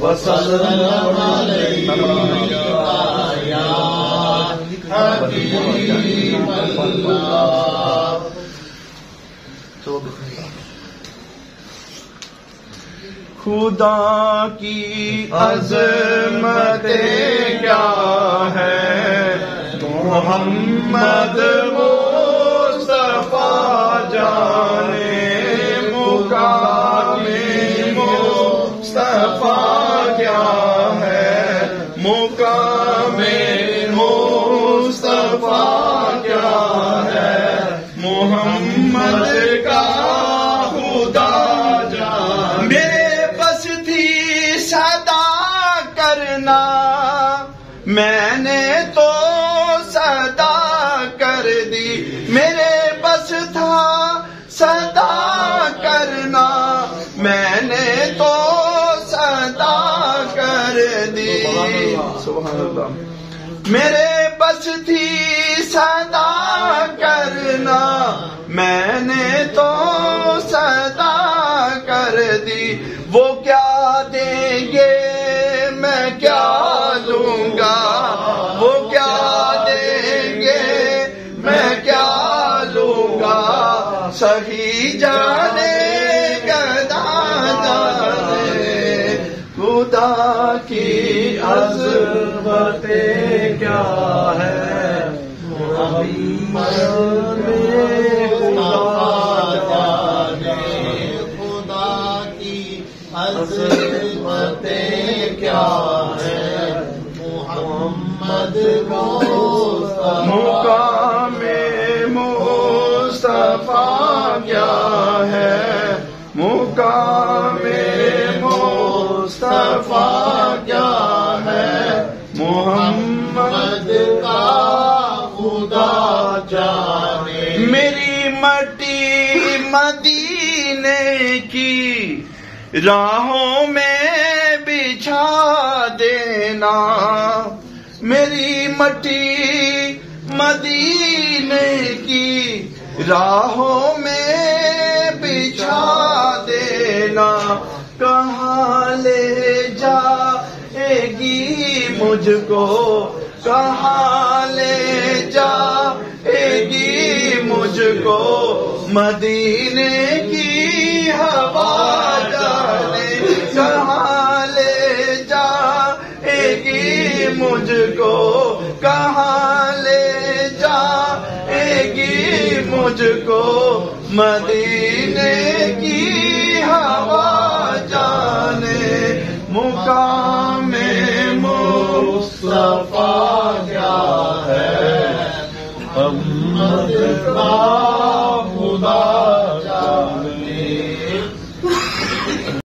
وسلم علیک یا حبیب اللہ۔ خدا کی عظمت کیا ہے، محمد مصطفیٰ جانے مقام مصطفیٰ کیا ہے، مقام مصطفیٰ کیا ہے، محمد کا خدا جانے۔ میرے بس تھی صدا کرنا، میں نے تو صدا کر دی، میرے بس تھا صدا کرنا، میں نے تو صدا کر دی۔ سبحان اللہ۔ میرے بس تھی صدا کرنا، میں نے تو صدا کر دی۔ وہ کیا دیں گے میں کیا لوں گا، وہ کیا دیں گے میں کیا لوں گا، صحیح جانے گدا جانے خدا کی عظمت کیا ہے، محمد خدا کی عظمت کیا ہے، محمد مقام مصطفیٰ کیا ہے، مقام مصطفیٰ کیا ہے، محمد کا خدا جانے۔ میری مٹی مدینے کی راہوں میں بچھا دینا، میری مٹی مدینے کی راہوں میں بچھا دینا۔ کہاں لے جائے گی مجھ کو، کہاں لے جائے گی مجھ کو، مدینے کی ہوا جانے، کہاں لے جائے گی مجھ کو، کہاں لے جائے گی مجھ کو، مدینے کی ہوا جانے، مقام مصطفیٰ